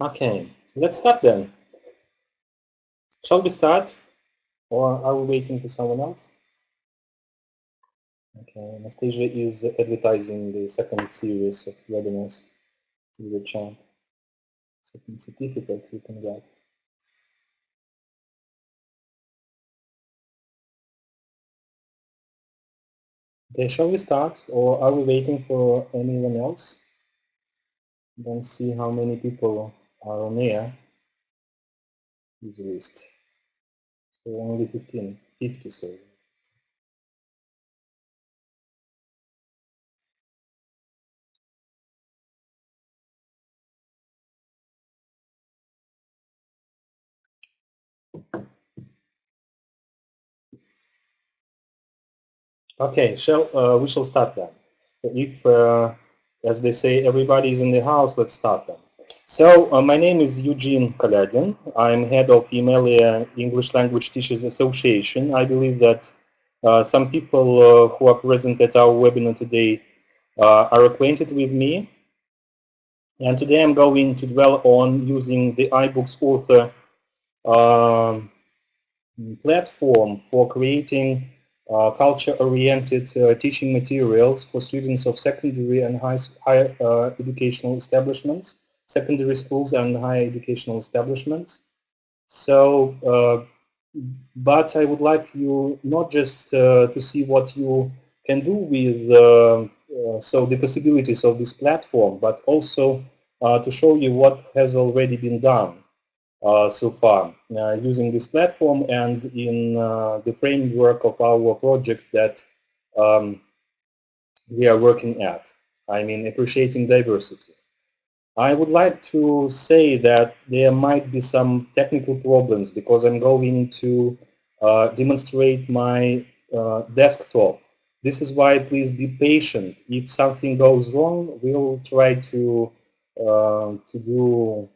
Okay, let's start then. Shall we start, or are we waiting for someone else? Okay, Anastasia is advertising the second series of webinars through the chat. Second certificate you can get. Okay, shall we start, or are we waiting for anyone else? Don't see how many people are on air. Use the list. So only 50, sorry. Okay, we shall start then. If, as they say, everybody is in the house, let's start then. So my name is Eugene Kaladin. I'm head of Emalia English Language Teachers Association. I believe that some people who are present at our webinar today are acquainted with me. And today I'm going to dwell on using the iBooks author platform for creating culture-oriented teaching materials for students of secondary and higher educational establishments, secondary schools and higher educational establishments. So, but I would like you not just to see what you can do with so the possibilities of this platform, but also to show you what has already been done so far using this platform and in the framework of our project that um, we are working at. I mean, appreciating diversity. I would like to say that there might be some technical problems because I'm going to demonstrate my desktop. This is why please be patient. If something goes wrong, we'll try to do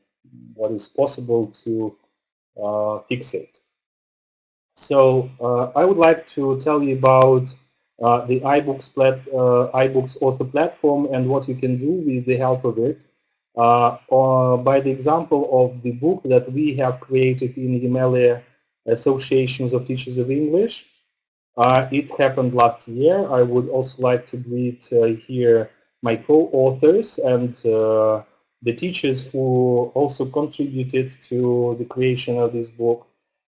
what is possible to fix it. So I would like to tell you about the iBooks author platform and what you can do with the help of it. Or by the example of the book that we have created in Himalaya Associations of Teachers of English. It happened last year. I would also like to greet here my co-authors and the teachers who also contributed to the creation of this book.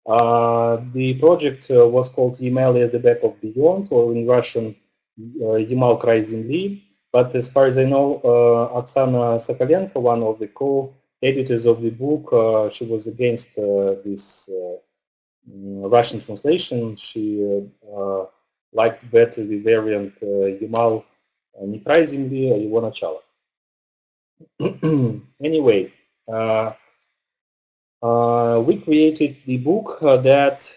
The project was called Emalia, the Back of Beyond, or in Russian, Yamal Krai Zemli. But as far as I know, Oksana Sokolenko, one of the co-editors of the book, she was against this Russian translation. She liked better the variant Yamal не край земли, а его начало. Anyway, we created the book that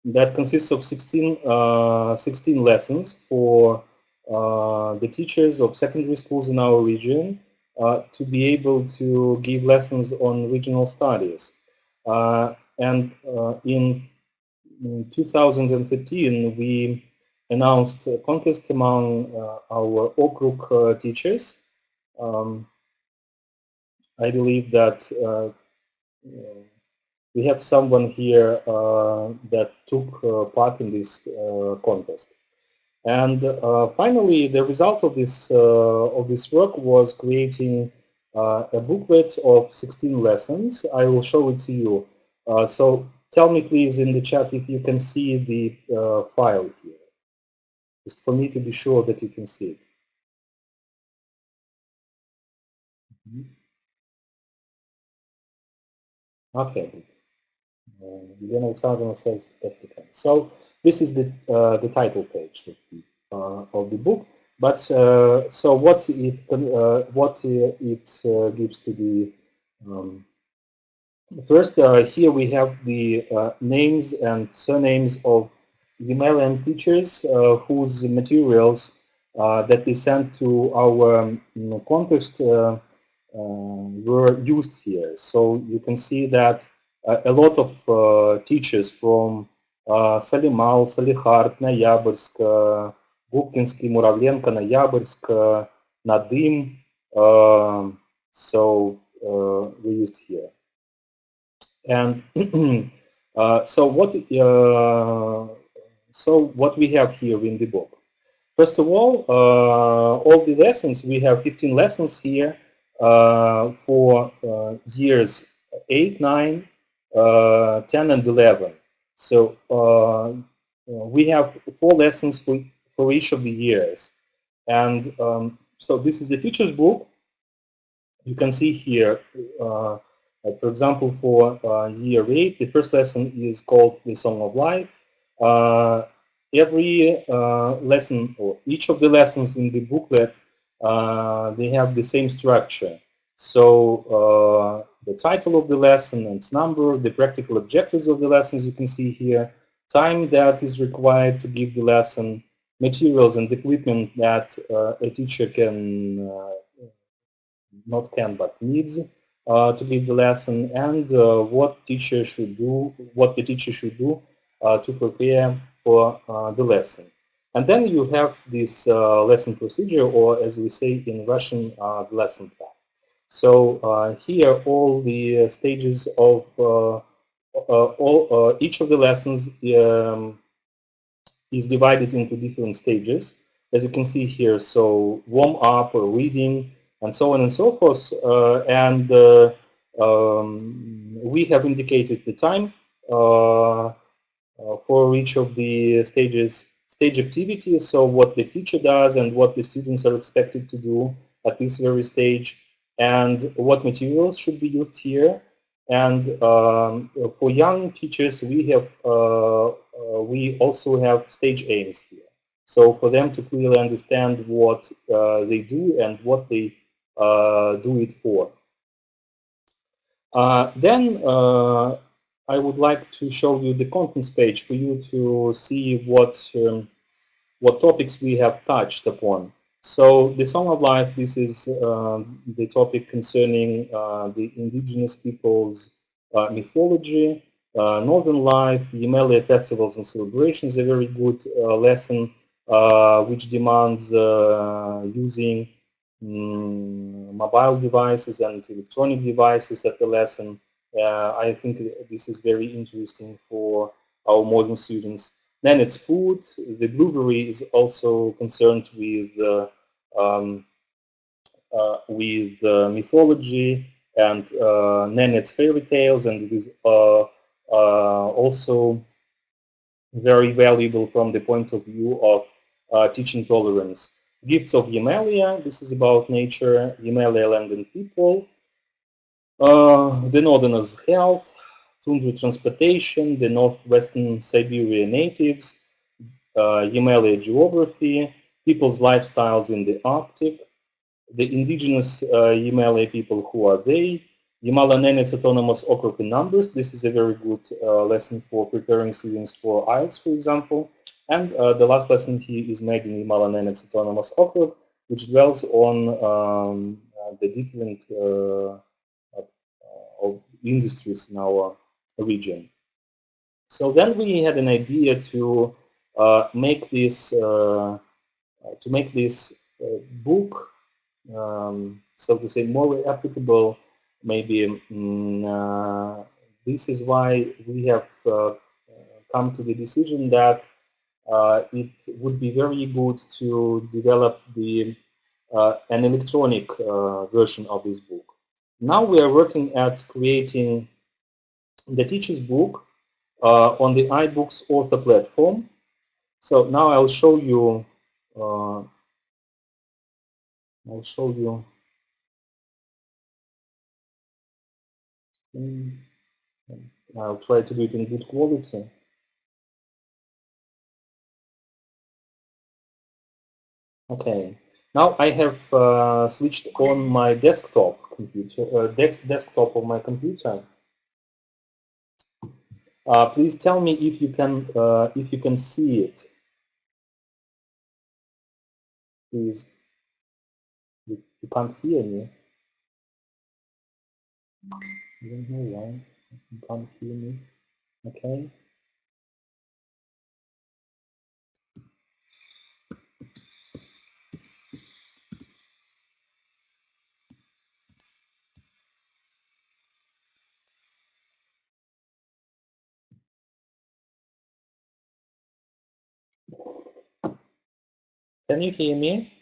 that consists of 16 lessons for the teachers of secondary schools in our region to be able to give lessons on regional studies. And in 2013, we announced a contest among our Okrug teachers. I believe that we have someone here that took part in this contest. And finally, the result of this work was creating a booklet of 16 lessons. I will show it to you. So tell me, please, in the chat if you can see the file here, just for me to be sure that you can see it. Okay, good. Elena Alexandrovna says that we can. So this is the title page of the book. But so what it gives to the first here we have the names and surnames of Himalayan teachers whose materials that they sent to our contest were used here. So you can see that a lot of teachers from Salimal, Salihard, Noyabrsk, Gubkinsky, Muravlenko, Noyabrsk, Nadim. So we used here. And so what we have here in the book. First of all the lessons, we have 15 lessons here for years 8, 9, 10, and 11. So we have 4 lessons for each of the years. And so this is the teacher's book. You can see here, for example, for year 8, the first lesson is called The Song of Life. Every lesson, or each of the lessons in the booklet, they have the same structure. So the title of the lesson and its number, the practical objectives of the lessons you can see here, time that is required to give the lesson, materials and equipment that a teacher can not can but needs to give the lesson, and what the teacher should do to prepare for the lesson. And then you have this lesson procedure, or as we say in Russian, the lesson plan. So here all the stages of each of the lessons is divided into different stages, as you can see here. So warm up, or reading, and so on and so forth. And we have indicated the time for each of the stage activities. So what the teacher does and what the students are expected to do at this very stage, and what materials should be used here. And for young teachers, we also have stage aims here. So for them to clearly understand what they do and what they do it for. Then I would like to show you the contents page for you to see what topics we have touched upon. So the Song of Life, this is the topic concerning the indigenous peoples' mythology, Northern life, Yamalian festivals and celebrations, a very good lesson which demands using mobile devices and electronic devices at the lesson. I think this is very interesting for our modern students. Then it's food. The blueberry is also concerned with mythology, and then it's fairy tales, and it is also very valuable from the point of view of teaching tolerance. Gifts of Yamalia, this is about nature, Yamalia land and people. The Northerners' health, tundra transportation, the Northwestern Siberia natives, Yamalia geography, people's lifestyles in the Arctic, the indigenous Yamala people, who are they? Yamala Nenets Autonomous Okrug in numbers. This is a very good lesson for preparing students for IELTS, for example. And the last lesson here is made in Yamala Nenets Autonomous Okrug, which dwells on the different of industries in our region. So then we had an idea to make this book, so to say, more applicable. Maybe this is why we have come to the decision that it would be very good to develop an electronic version of this book. Now we are working at creating the teacher's book on the iBooks author platform. So now I'll show you. I'll show you. I'll try to do it in good quality. Okay. Now I have switched on my desktop computer, desktop of my computer. Please tell me if you can see it. Please, you can't hear me. I don't know why you can't hear me. Okay. Can you hear me?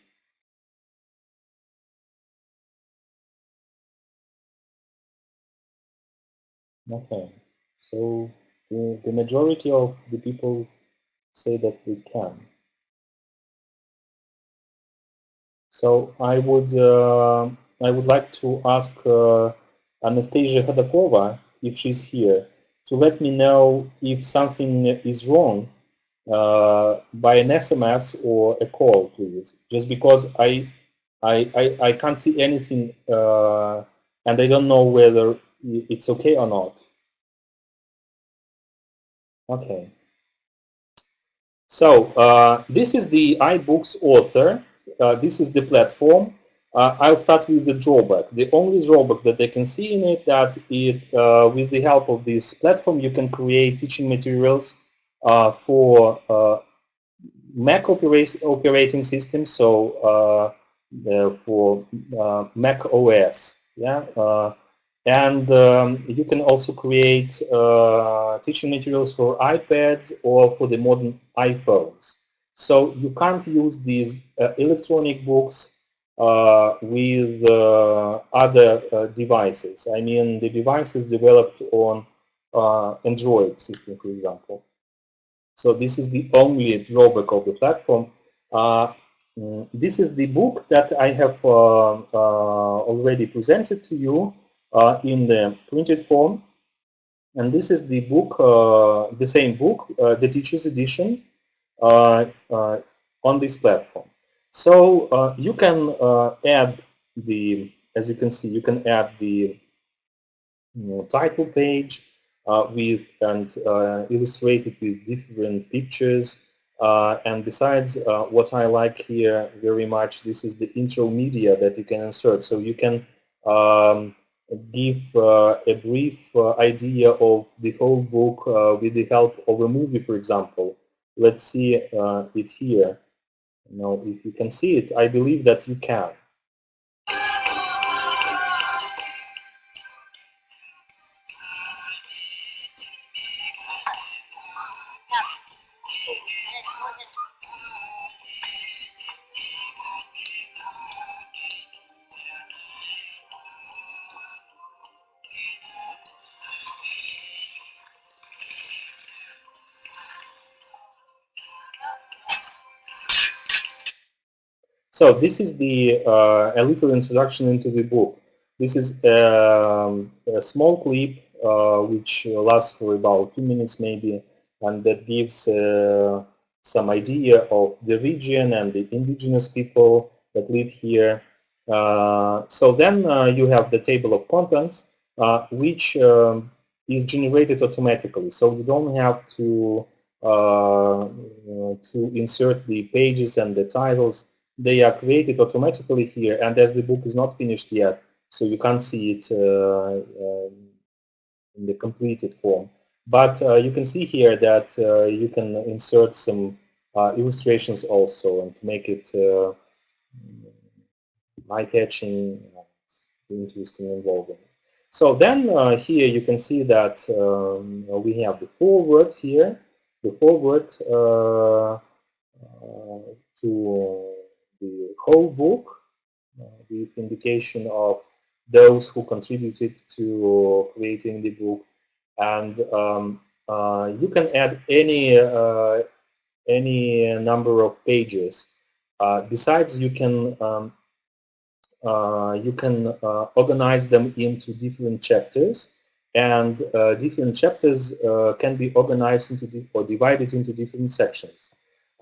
Okay. So the majority of the people say that we can. So I would like to ask Anastasia Khodakova, if she's here, to let me know if something is wrong by an SMS or a call, please. Just because I can't see anything and I don't know whether it's okay or not. Okay. So this is the iBooks author. This is the platform. I'll start with the drawback. The only drawback that I can see in it that with the help of this platform, you can create teaching materials for Mac operating system. So for Mac OS, yeah. And you can also create teaching materials for iPads or for the modern iPhones. So you can't use these electronic books with other devices. I mean, the devices developed on Android system, for example. So this is the only drawback of the platform. Uh, this is the book that I have already presented to you in the printed form. And this is the book, the same book, the teacher's edition on this platform. So you can add the, as you can see, you can add the title page with and illustrated with different pictures. And besides, what I like here very much, this is the intro media that you can insert. So you can give a brief idea of the whole book with the help of a movie, for example. Let's see it here. Now, if you can see it, I believe that you can. So this is the a little introduction into the book. This is a small clip which lasts for about 2 minutes maybe, and that gives some idea of the region and the indigenous people that live here. So then you have the table of contents, which is generated automatically. So you don't have to insert the pages and the titles. They are created automatically here, and as the book is not finished yet, so you can't see it in the completed form. But you can see here that you can insert some illustrations also, and to make it eye-catching, interesting, involving. So then here you can see that we have the foreword here, the foreword to the whole book, with indication of those who contributed to creating the book, and you can add any number of pages. Besides, you can organize them into different chapters, and different chapters can be organized into or divided into different sections.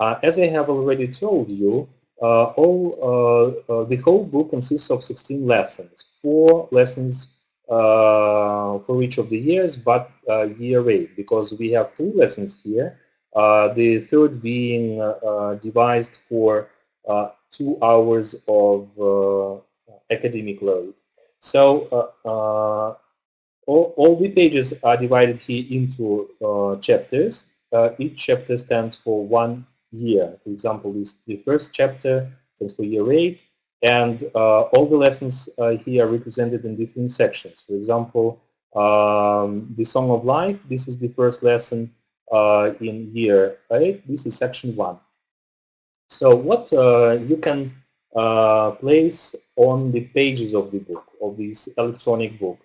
As I have already told you, the whole book consists of 16 lessons, 4 lessons for each of the years, but year 8, because we have 3 lessons here, the third being devised for 2 hours of academic load. So all the pages are divided here into chapters. Each chapter stands for 1 year. For example, the first chapter stands for year 8, and all the lessons here are represented in different sections. For example, the Song of Life, this is the first lesson in year 8. This is section 1. So what you can place on the pages of the book, of this electronic book.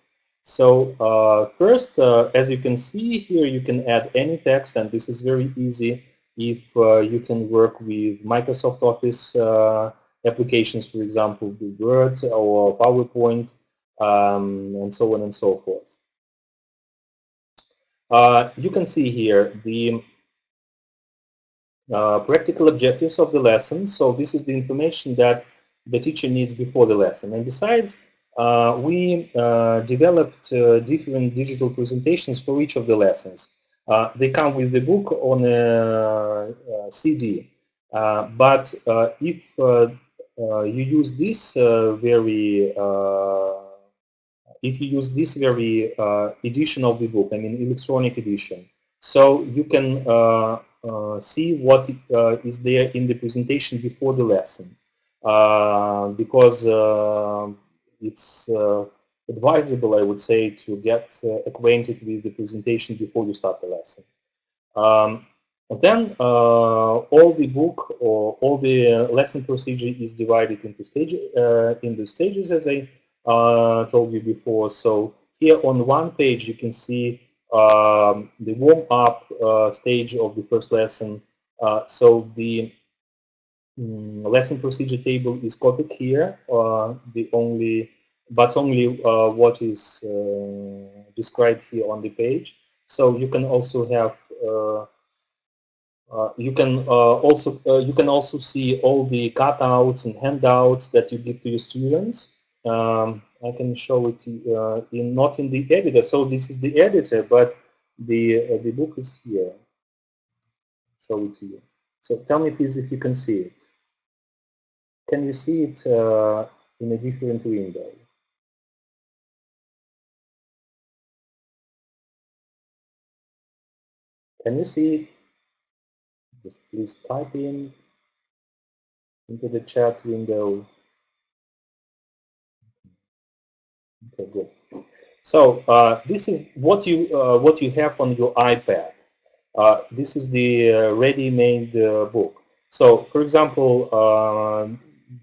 So first, as you can see here, you can add any text, and this is very easy if you can work with Microsoft Office applications, for example, the Word or PowerPoint, and so on and so forth. You can see here the practical objectives of the lesson. So this is the information that the teacher needs before the lesson. And besides, we developed different digital presentations for each of the lessons. They come with the book on a CD. But if you use this if you use this very edition of the book, I mean electronic edition, so you can see what is there in the presentation before the lesson, because it's advisable, I would say, to get acquainted with the presentation before you start the lesson. Then all the book or all the lesson procedure is divided into stages, as I told you before. So here on one page you can see the warm-up stage of the first lesson. So the lesson procedure table is copied here. But only what is described here on the page. So you can also have you can also see all the cutouts and handouts that you give to your students. I can show it not in the editor. So this is the editor, but the book is here. Show it to you. So tell me please if you can see it. Can you see it in a different window? Can you see it? Just please type in into the chat window. Okay, good. So this is what you have on your iPad. This is the ready-made book. So, for example,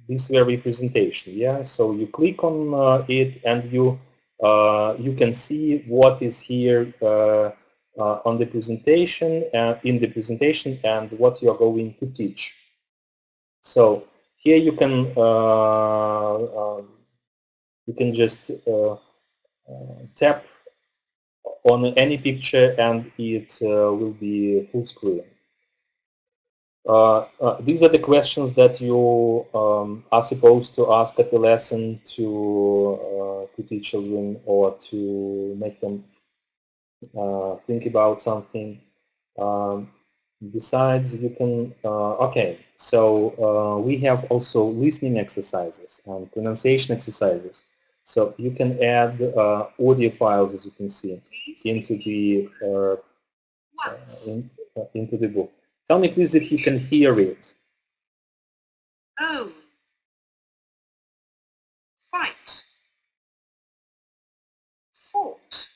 this very presentation. Yeah. So you click on it, and you can see what is here on the presentation and in the presentation, and what you are going to teach. So here you can just tap on any picture, and it will be full screen. These are the questions that you are supposed to ask at the lesson to teach children, or to make them think about something. Besides, you can, okay, so we have also listening exercises and pronunciation exercises. So you can add audio files, as you can see, into the into the book. Tell me please if you can hear it. Oh. Fight. Fought.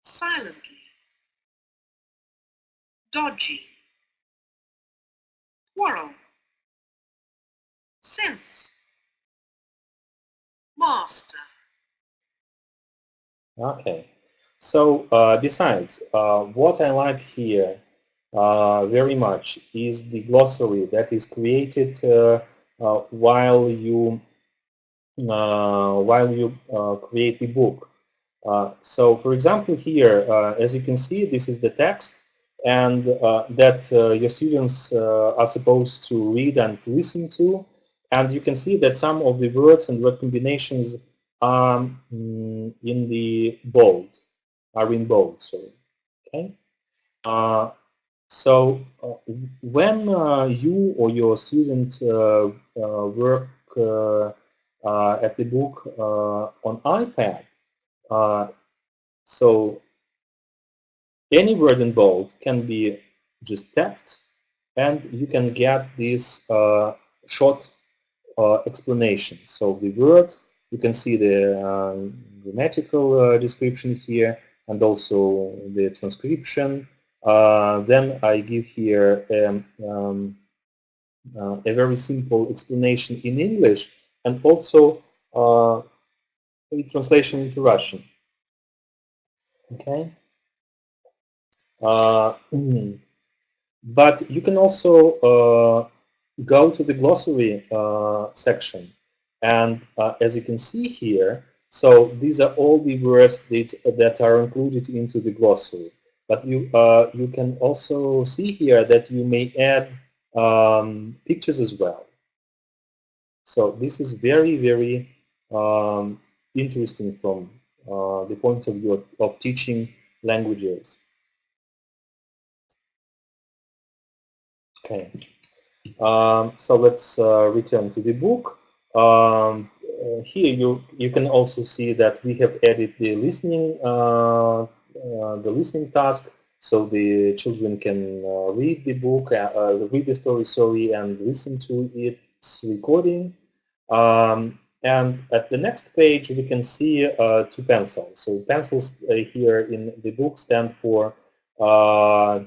Silently. Dodgy. Quarrel. Since. Master. Okay. So besides, what I like here very much is the glossary that is created while you create the book. So, for example, here, as you can see, this is the text, and that your students are supposed to read and listen to. And you can see that some of the words and word combinations are in the bold, sorry. Okay. So when you or your student work at the book on iPad, so any word in bold can be just tapped, and you can get this short explanation. So the word, you can see the grammatical description here, and also the transcription. Then I give here a very simple explanation in English and also a translation into Russian. Okay. But you can also go to the glossary section, and as you can see here, so these are all the words that are included into the glossary. But you can also see here that you may add pictures as well. So this is very interesting from the point of view of teaching languages. Okay. So let's return to the book. Here you can also see that we have added the listening task, so the children can read the book, read the story, sorry, and listen to its recording. And at the next page, we can see two pencils. So pencils here in the book stand for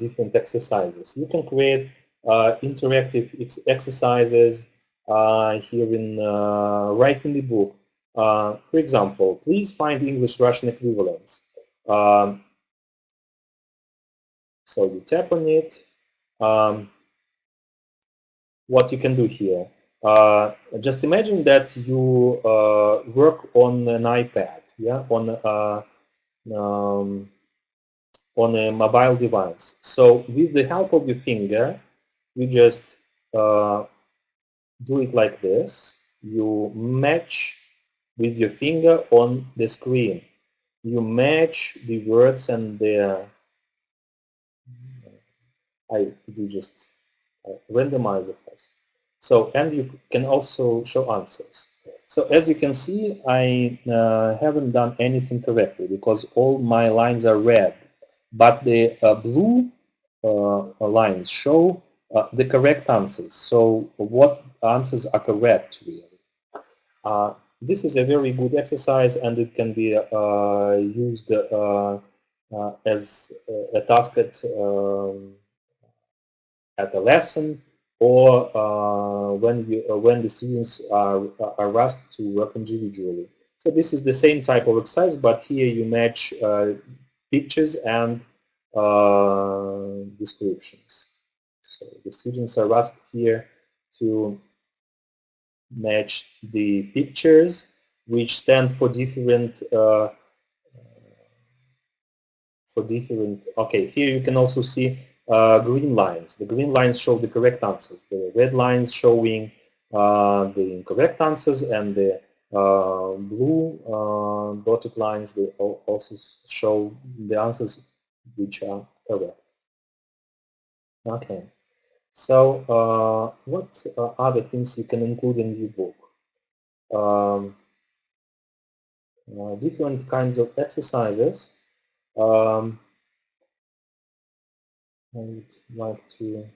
different exercises. You can create interactive exercises here in right in the book. For example, please find English-Russian equivalents. So you tap on it. What you can do here? Just imagine that you work on an iPad, yeah, on a mobile device. So with the help of your finger, you just do it like this. You match with your finger on the screen. You match the words and the I do just randomize it first. So, and you can also show answers. So as you can see, I haven't done anything correctly because all my lines are red, but the blue lines show the correct answers. So what answers are correct really? This is a very good exercise, and it can be used as a task at a lesson, or when the students are asked to work individually. So this is the same type of exercise, but here you match pictures and descriptions. So the students are asked here to match the pictures, which stand for different okay, here you can also see green lines. The green lines show the correct answers. The red lines showing the incorrect answers, and the blue dotted lines, they also show the answers which are correct. Okay, so what other things you can include in your book? Different kinds of exercises. I would like to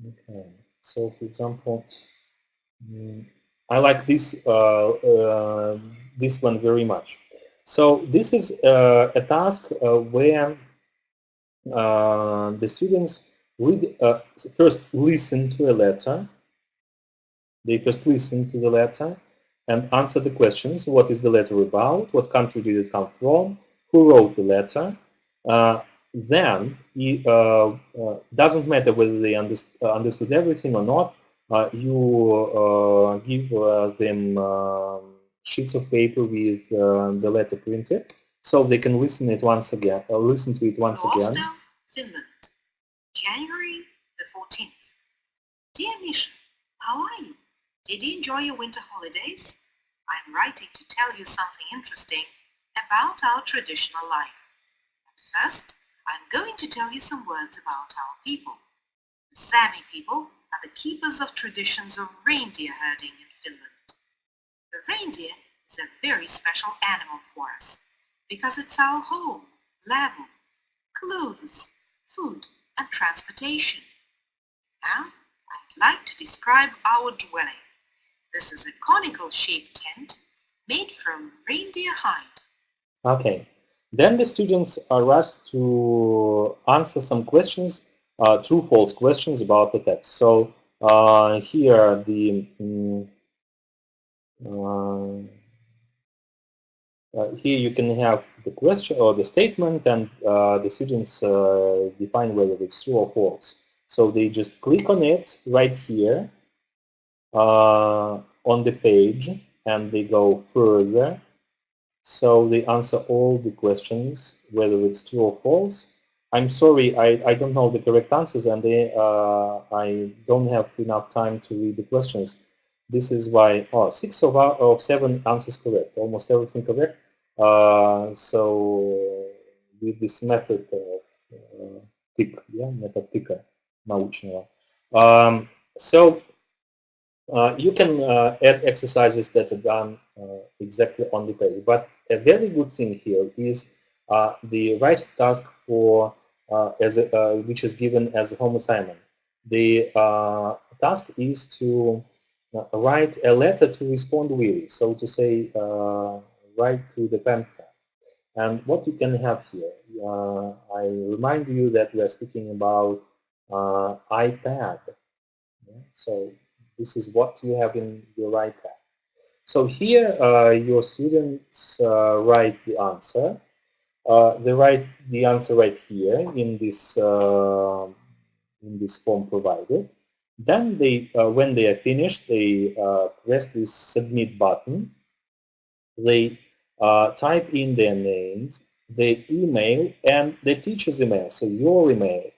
okay. So, for example, I like this one very much. So this is a task where the students read, first listen to a letter. They first listen to the letter and answer the questions. What is the letter about? What country did it come from? Who wrote the letter? Then it doesn't matter whether they understood everything or not. You give them sheets of paper with the letter printed, so they can listen it once again. Listen to it once again. Gloucester, Finland, January the 14th. Dear Misha, how are you? Did you enjoy your winter holidays? I'm writing to tell you something interesting about our traditional life. But first, I'm going to tell you some words about our people. The Sami people are the keepers of traditions of reindeer herding in Finland. The reindeer is a very special animal for us because it's our home, level, clothes, food, and transportation. Now, I'd like to describe our dwelling. This is a conical shaped tent made from reindeer hide. Okay. Then the students are asked to answer some questions, true-false questions about the text. So here here you can have the question or the statement, and the students define whether it's true or false. So they just click on it right here on the page, and they go further. So they answer all the questions, whether it's true or false. I'm sorry, I don't know the correct answers, and I don't have enough time to read the questions. This is why, oh, 6 of 7 answers correct, almost everything correct. So with this method of тык, yeah, method тыка научного. So you can add exercises that are done exactly on the page. But a very good thing here is the right task for which is given as a home assignment. The task is to write a letter to respond with, so to say, write to the pen pal. And what you can have here, I remind you that we are speaking about iPad. Yeah? So this is what you have in your iPad. So here your students write the answer. They write the answer right here in this form provided. Then they, when they are finished, they press this submit button. They type in their names, their email, and the teacher's email, so your email,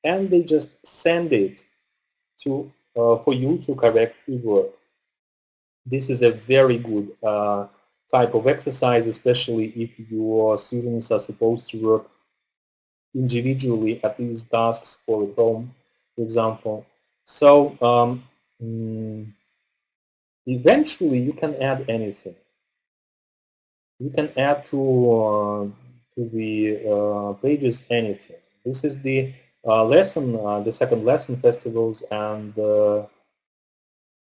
and they just send it to for you to correct the work. This is a very good type of exercise, especially if your students are supposed to work individually at these tasks or at home, for example. So eventually you can add anything. You can add to the pages anything. This is the lesson, the second lesson, festivals and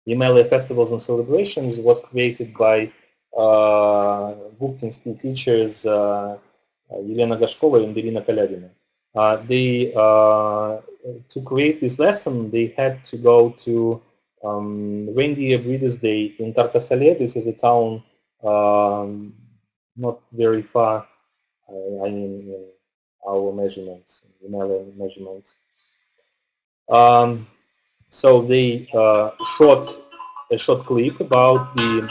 Email Festivals and Celebrations was created by Gubkinsky teachers Елена Gashkova and Irina Kalявina. To create this lesson, they had to go to Reindeer Breeders' Day in Tarkasale. This is a town not very far, I mean, our measurements, email measurements. So they shot a short clip about the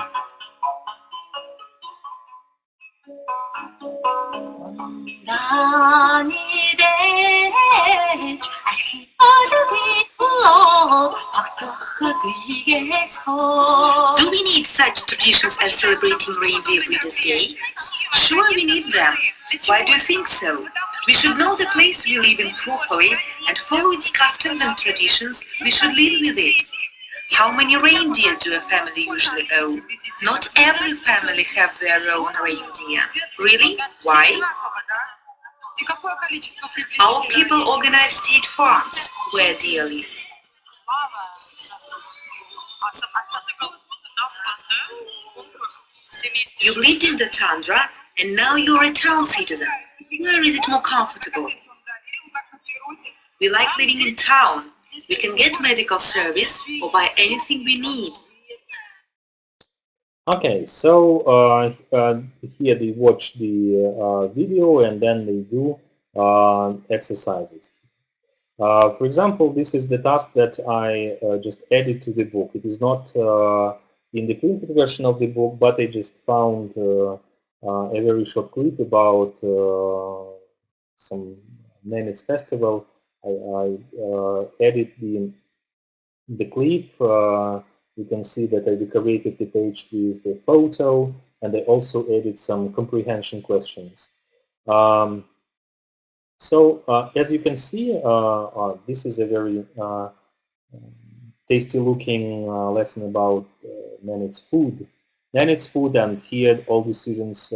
Do we need such traditions as celebrating Reindeer Breeders' Day? Sure, we need them. Why do you think so? We should know the place we live in properly and follow its customs and traditions. We should live with it. How many reindeer do a family usually own? Not every family have their own reindeer. Really? Why? Our people organize state farms where deer live. You lived in the tundra and now you're a town citizen. Where is it more comfortable? We like living in town. We can get medical service or buy anything we need. Okay, so here they watch the video and then they do exercises. For example, this is the task that I just added to the book. It is not in the printed version of the book, but I just found a very short clip about some Nemitz festival. I added the clip. You can see that I decorated the page with a photo, and I also added some comprehension questions. So as you can see, this is a very tasty looking lesson about Nenet's food. Nenet's food, and here all the students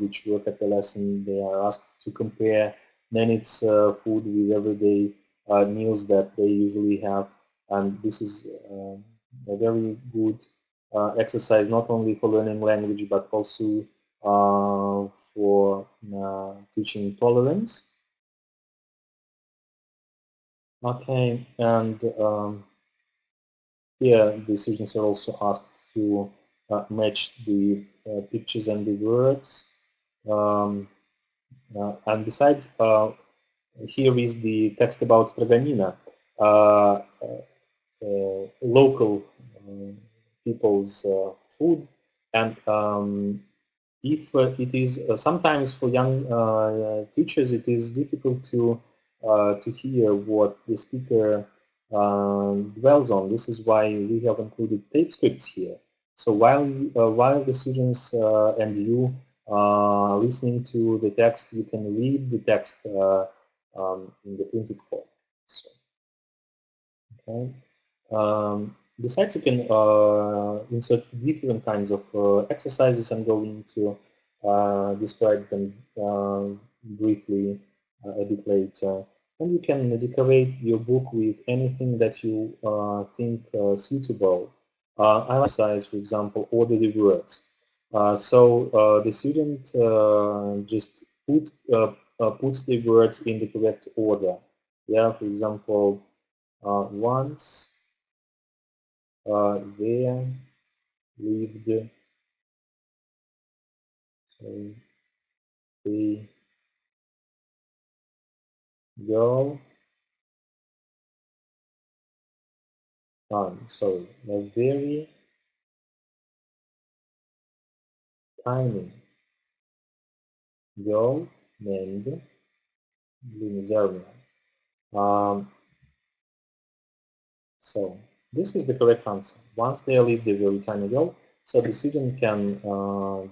which work at the lesson, they are asked to compare Nenet's food with everyday meals that they usually have. And this is a very good exercise not only for learning language but also for teaching tolerance. Okay, and here the students are also asked to match the pictures and the words. And besides, here is the text about Straganina, local people's food, and if it is sometimes for young teachers it is difficult to hear what the speaker dwells on. This is why we have included tape scripts here. So while the students and you listening to the text, you can read the text in the printed form. So, okay. Besides, you can insert different kinds of exercises. I'm going to describe them briefly a bit later. And you can decorate your book with anything that you think suitable. I like exercise, for example, order the words. So the student just puts the words in the correct order. Yeah, for example, once there lived a girl, sorry, a very tiny girl named Linzernia. Um, so this is the correct answer. Once they lived a very tiny girl, so the student can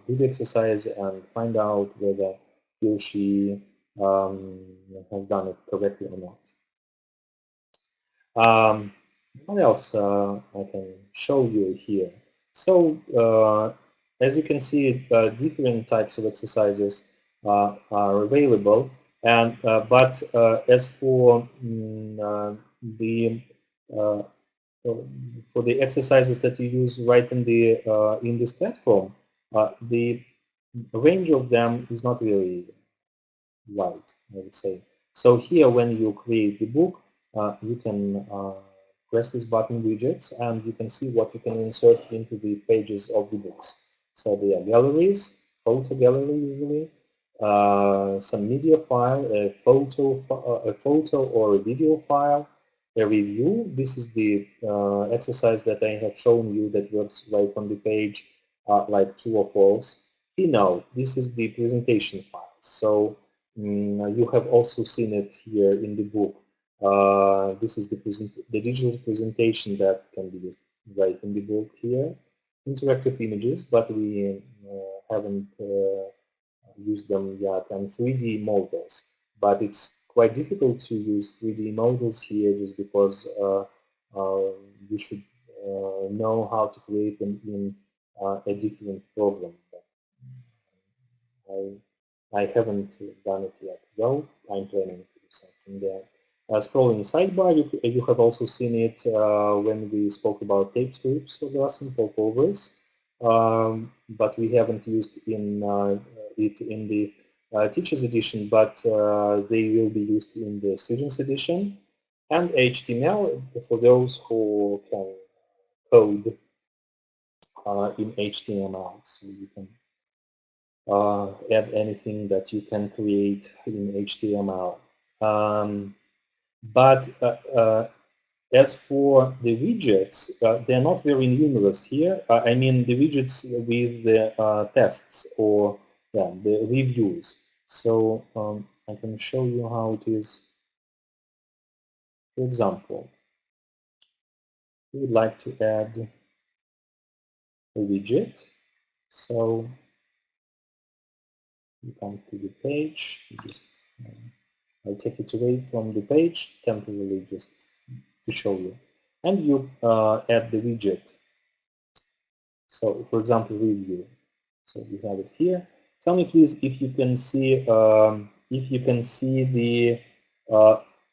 do the exercise and find out whether he or she has done it correctly or not. What else I can show you here? So as you can see, different types of exercises are available, and but as for the uh, for the exercises that you use right in this platform, the range of them is not really wide, I would say. So here, when you create the book, you can press this button widgets, and you can see what you can insert into the pages of the books. So there are galleries, photo gallery usually, some media file, a photo or a video file, a review. This is the exercise that I have shown you that works right on the page, like true or false. Now, this is the presentation file. So you have also seen it here in the book. This is the digital presentation that can be used right in the book here. Interactive images, but we haven't used them yet, and 3D models. But it's quite difficult to use 3D models here just because you should know how to create them in a different program. I I haven't done it yet, though I'm planning to do something there. Scrolling sidebar, you have also seen it when we spoke about tape scripts for the lesson, popovers, but we haven't used it in the teacher's edition, but they will be used in the student's edition, and HTML for those who can code in HTML. So you can add anything that you can create in HTML. But as for the widgets, they're not very numerous here. I mean the widgets with the tests or the reviews. So I can show you how it is. For example, we would like to add a widget. So you come to the page, you just I'll take it away from the page temporarily just to show you. And you add the widget. So for example, review. So we have it here. Tell me please if you can see the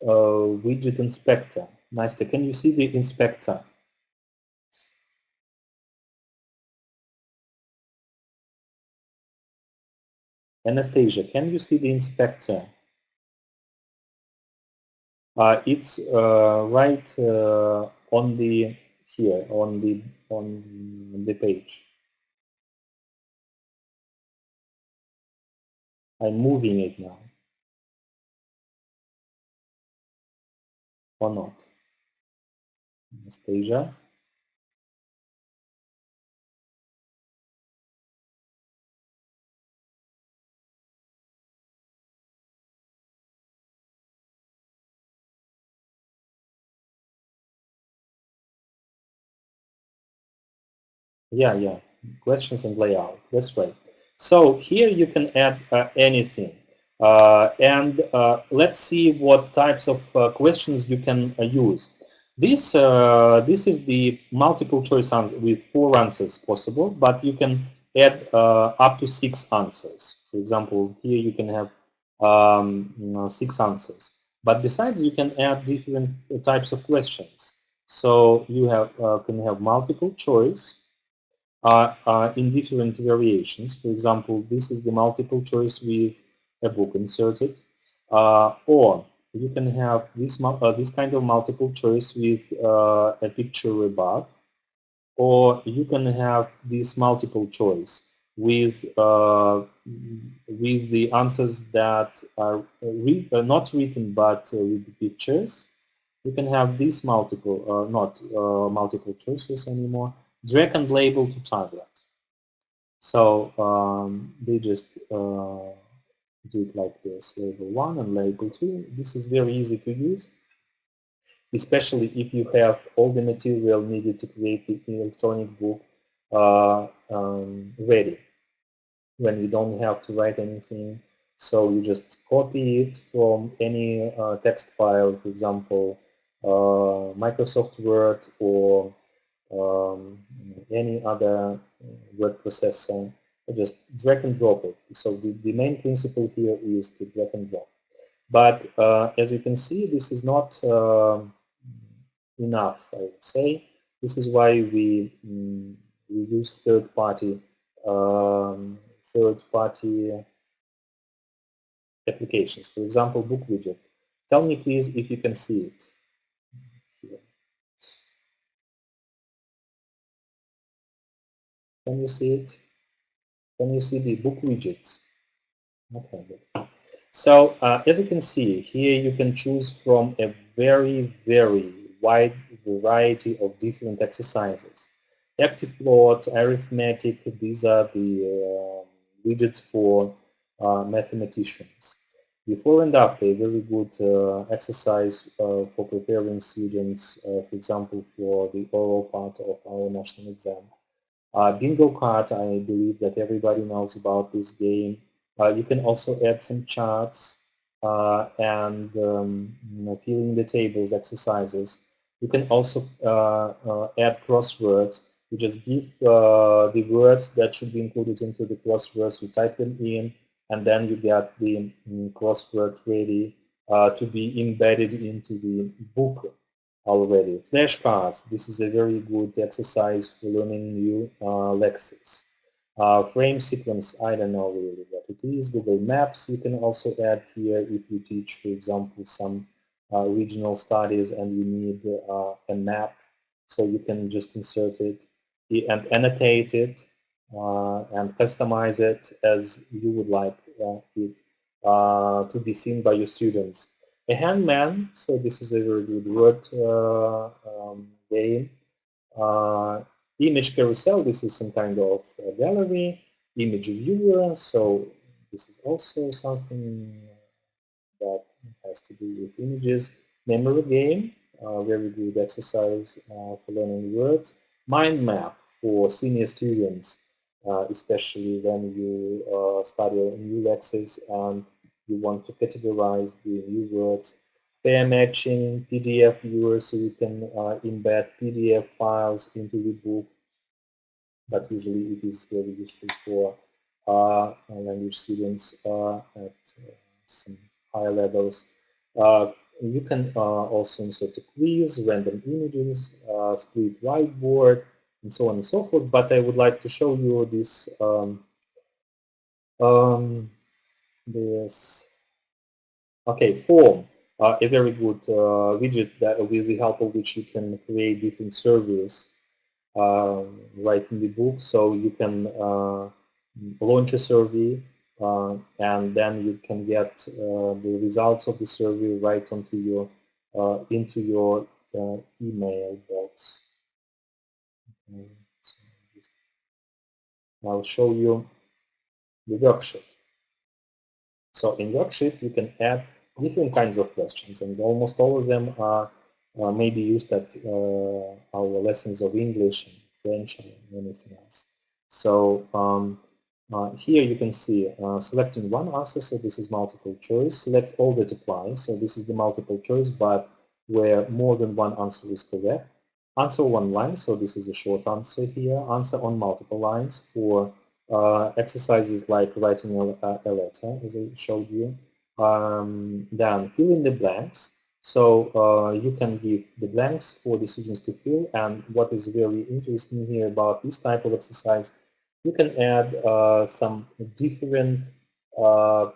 widget inspector. Nastya, can you see the inspector? Anastasia, can you see the inspector? It's right on the here on the page. I'm moving it now, or not? Anastasia. Yeah. Questions and layout. That's right. So here you can add anything. And let's see what types of questions you can use. This is the multiple choice answer with 4 answers possible, but you can add up to 6 answers. For example, here you can have 6 answers. But besides, you can add different types of questions. So you have can have multiple choice in different variations. For example, this is the multiple choice with a book inserted, or you can have this kind of multiple choice with a picture above, or you can have this multiple choice with the answers that are not written but with the pictures. You can have these not multiple choices anymore. Drag and label to target. So they just do it like this: label 1 and label 2. This is very easy to use, especially if you have all the material needed to create the electronic book ready, when you don't have to write anything. So you just copy it from any text file, for example, Microsoft Word or any other word processor. Just drag and drop it. So the main principle here is to drag and drop. But as you can see, this is not enough, I would say. This is why we use third-party applications. For example, Book Widget. Tell me, please, if you can see it here. Can you see it? Can you see the Book Widgets? Okay, good. So as you can see, here you can choose from a very, very wide variety of different exercises. Active plot, arithmetic, these are the widgets for mathematicians. Before and after, a very good exercise for preparing students, for example, for the oral part of our national exam. Bingo card, I believe that everybody knows about this game. You can also add some charts and fill in the tables, exercises. You can also add crosswords. You just give the words that should be included into the crosswords, you type them in, and then you get the crossword ready to be embedded into the book already. Flashcards, this is a very good exercise for learning new lexemes. Frame sequence, I don't know really what it is. Google Maps, you can also add here if you teach, for example, some regional studies and you need a map, so you can just insert it and annotate it and customize it as you would like it to be seen by your students. A hangman, so this is a very good word game. Image carousel, this is some kind of gallery. Image viewer, so this is also something that has to do with images. Memory game, very good exercise for learning words. Mind map for senior students, especially when you study new lexes and you want to categorize the new words. Pair matching, PDF viewer, so you can embed PDF files into the book, but usually it is very useful for language students at some higher levels. You can also insert a quiz, random images, split whiteboard, and so on and so forth. But I would like to show you this this. Okay, form, a very good widget that with the help of which you can create different surveys right in the book. So you can launch a survey and then you can get the results of the survey right onto your into your email box. So I'll show you the worksheet. So in worksheet, you can add different kinds of questions, and almost all of them are maybe used at our lessons of English and French and anything else. So here you can see selecting one answer, so this is multiple choice. Select all that apply, so this is the multiple choice, but where more than one answer is correct. Answer one line, so this is a short answer here. Answer on multiple lines for exercises like writing a letter, as I showed you. Then fill in the blanks. So you can give the blanks for the students to fill. And what is very interesting here about this type of exercise, you can add some different uh,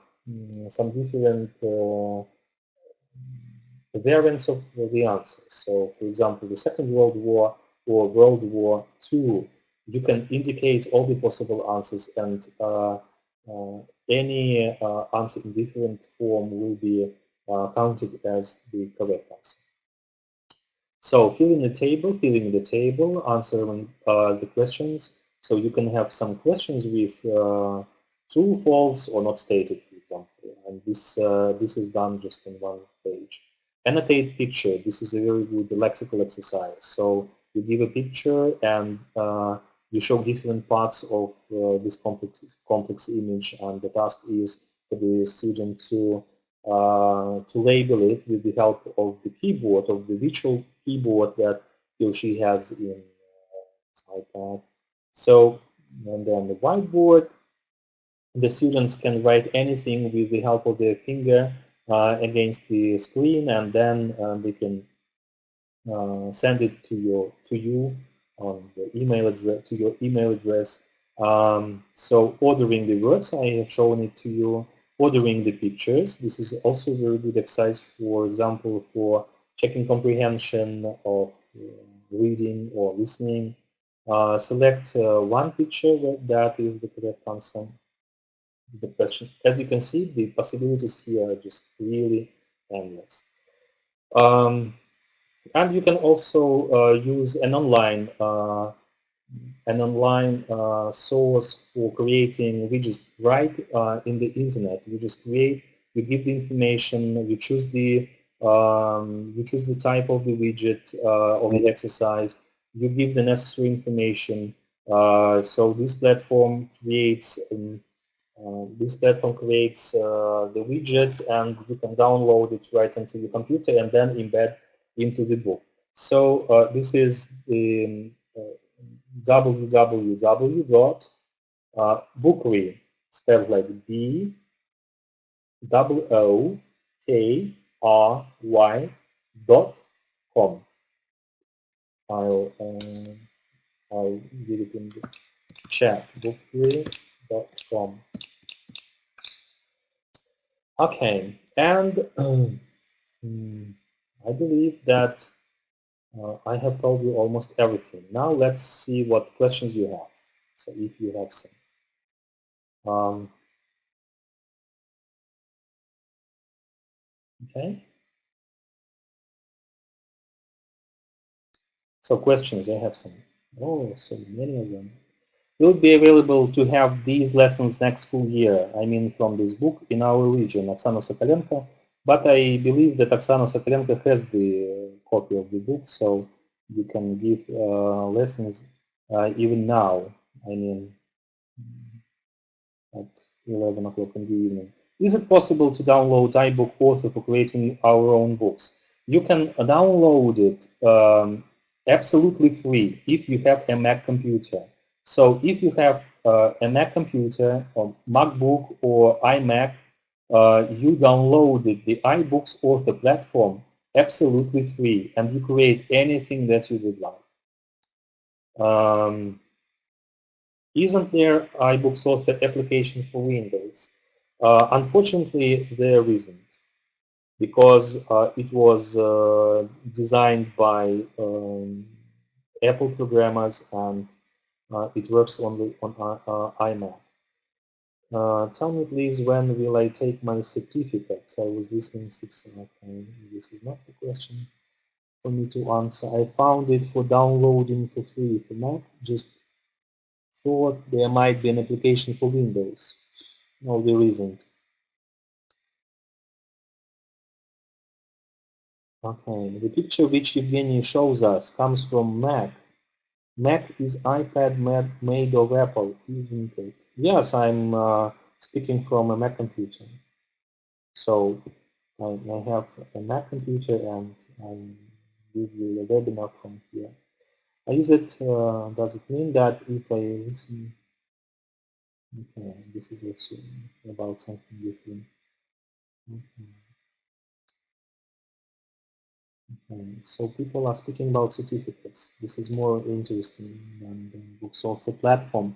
variants of the answers. So, for example, the Second World War or World War II, you can indicate all the possible answers, and any answer in different form will be counted as the correct answer. So filling the table, answering the questions. So you can have some questions with true, false, or not stated, for example. And this is done just on one page. Annotate picture. This is a very good lexical exercise. So you give a picture and you show different parts of this complex image, and the task is for the student to label it with the help of the keyboard, of the virtual keyboard that he or she has in his iPad. So, and then the whiteboard, the students can write anything with the help of their finger against the screen, and then they can send it to you on the email address, to your email address. So ordering the words, I have shown it to you. Ordering the pictures, this is also a very good exercise, for example, for checking comprehension of reading or listening. Select one picture that is the correct answer to the question. As you can see, the possibilities here are just really endless. And you can also use an online source for creating widgets right in the internet. You just create, you give the information, you choose the type of the widget of the exercise, you give the necessary information. So this platform creates the widget, and you can download it right into your computer and then embed into the book. So this is the www.bookry, spelled like BOOKRY.com. I'll give it in the chat, bookry.com. Okay, and I believe that I have told you almost everything. Now let's see what questions you have. So if you have some. Okay. So questions, I have some. Oh, so many of them. Will be available to have these lessons next school year. I mean, from this book in our region, Oksana Sokolenko. But I believe that Oksana Sokolenko has the copy of the book, so you can give lessons even now. I mean, at 11 o'clock in the evening. Is it possible to download iBook Author for creating our own books? You can download it absolutely free if you have a Mac computer. So if you have a Mac computer, or MacBook or iMac, you downloaded the iBooks Author platform absolutely free, and you create anything that you would like. Isn't there iBooks Author application for Windows? Unfortunately, there isn't, because it was designed by Apple programmers, and it works only on iMac. Tell me please, when will I take my certificate? I was listening 6. Okay, this is not the question for me to answer. I found it for downloading for free for Mac. Just thought there might be an application for Windows. No, there isn't. Okay, the picture which Evgeny shows us comes from Mac. Mac is iPad made of Apple, isn't it? Yes, I'm speaking from a Mac computer. So I have a Mac computer, and I give you a webinar from here. Is it, does it mean that if I listen, okay, this is also about something different. Okay. Okay. So people are speaking about certificates. This is more interesting than the books of the platform.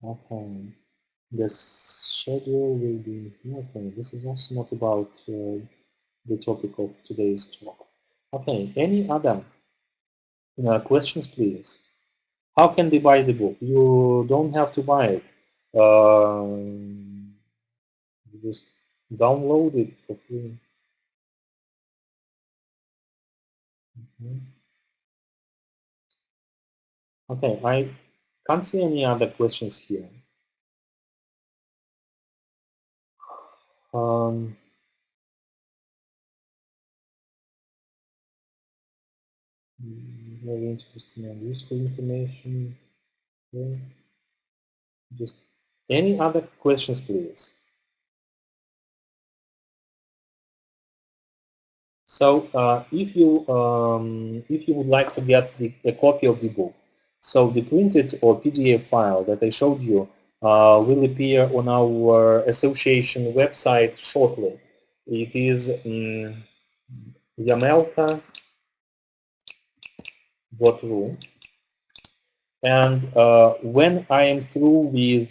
Okay. The schedule will be, okay, this is also not about the topic of today's talk. Okay, any other questions, please? How can they buy the book? You don't have to buy it. You just download it for free. Mhm. Okay, I can't see any other questions here. Um, Very interesting and useful information. Okay. Just any other questions, please? So if you would like to get a copy of the book, so the printed or PDF file that I showed you will appear on our association website shortly. It is yamelka.ru. And when I am through with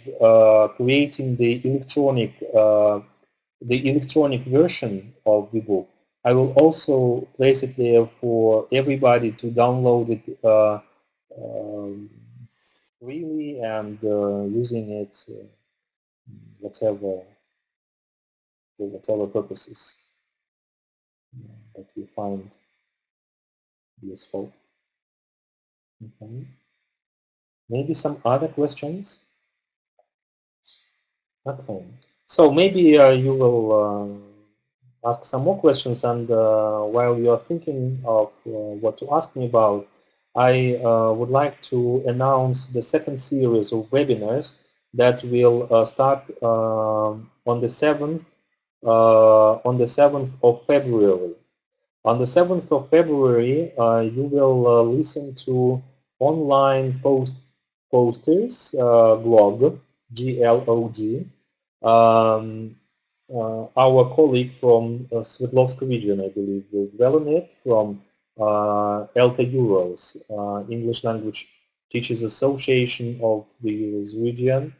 creating the electronic version of the book, I will also place it there for everybody to download it um, freely, and using it whatever for whatever purposes that you find useful. Okay. Maybe some other questions? Okay. So maybe you will ask some more questions, and while you are thinking of what to ask me about, I would like to announce the second series of webinars that will start on the 7th of February. On the 7th of February, you will listen to online posters, blog, GLOG. Our colleague from Sverdlovsk region, I believe, will dwell on it, from ELTA Euros, English Language Teachers Association of the region.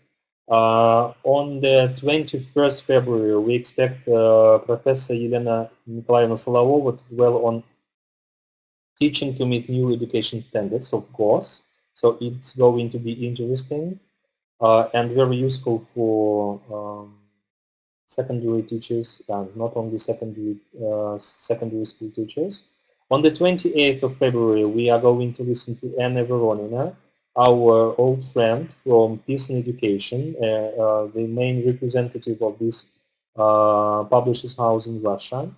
On the 21st February, we expect Professor Elena Nikolaevna Solovova to dwell on teaching to meet new education standards, of course. So it's going to be interesting and very useful for secondary teachers, and not only secondary school teachers. On the 28th of February, we are going to listen to Anna Voronina, our old friend from Peace and Education, the main representative of this publishers house in Russia.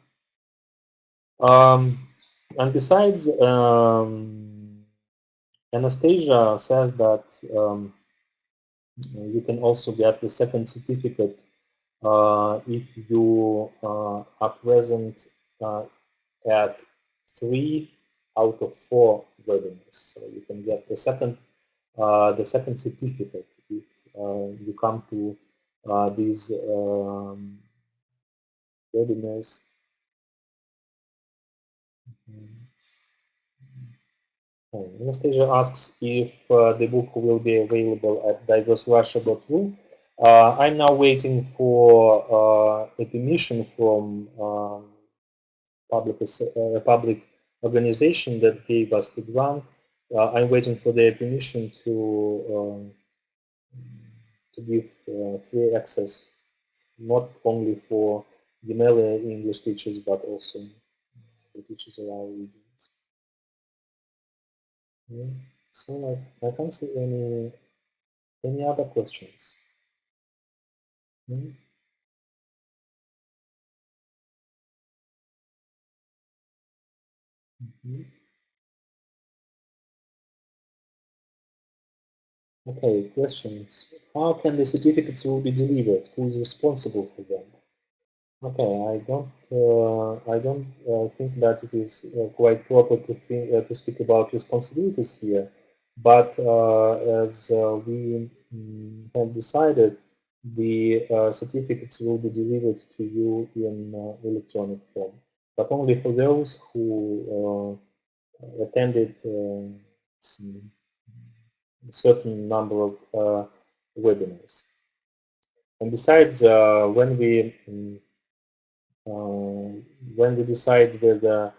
And besides, Anastasia says that you can also get the second certificate if you are present at 3 out of 4 webinars. So you can get the second certificate if you come to these webinars. Anastasia asks if the book will be available at diverserussia.ru. I'm now waiting for a permission from public organization that gave us the grant. I'm waiting for their permission to give free access, not only for Gemelli English teachers, but also the teachers of our regions. Yeah. So I can't see any other questions. Hmm? Mhm. Okay, questions. How can the certificates will be delivered? Who is responsible for them? Okay, I don't think that it is quite proper to speak about responsibilities here, but as we have decided, the certificates will be delivered to you in electronic form, but only for those who attended a certain number of webinars. And besides, when we decide whether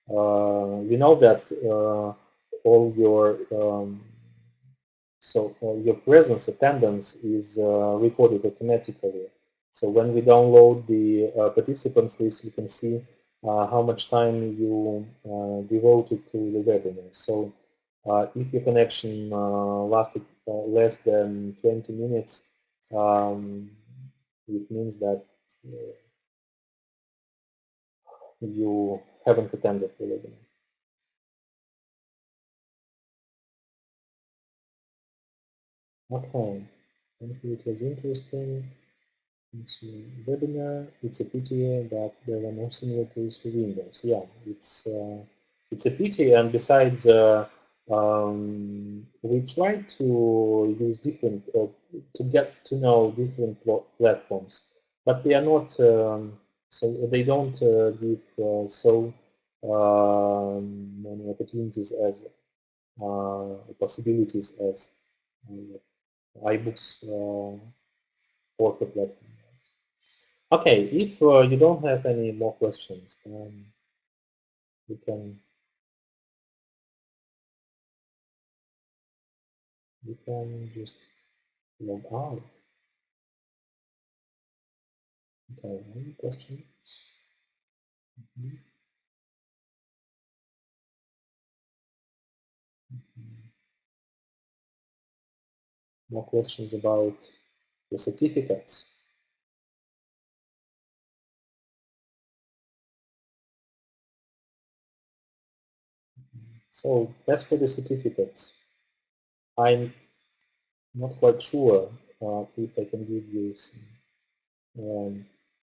we know that all your presence attendance is recorded automatically. So when we download the participants list, you can see how much time you devoted to the webinar. So if your connection lasted less than 20 minutes, um, it means that you haven't attended the webinar. Okay, thank you. It was interesting. It's a webinar. It's a pity that there are no similar tools for Windows. Yeah, it's a pity. And besides, we try to use different to get to know different platforms, but they are not. So they don't give so many opportunities as possibilities as iBooks author platform. Okay, if you don't have any more questions, then you can just log out. Okay, any question? Mhm. More questions about the certificates? So as for the certificates, I'm not quite sure if I can give you some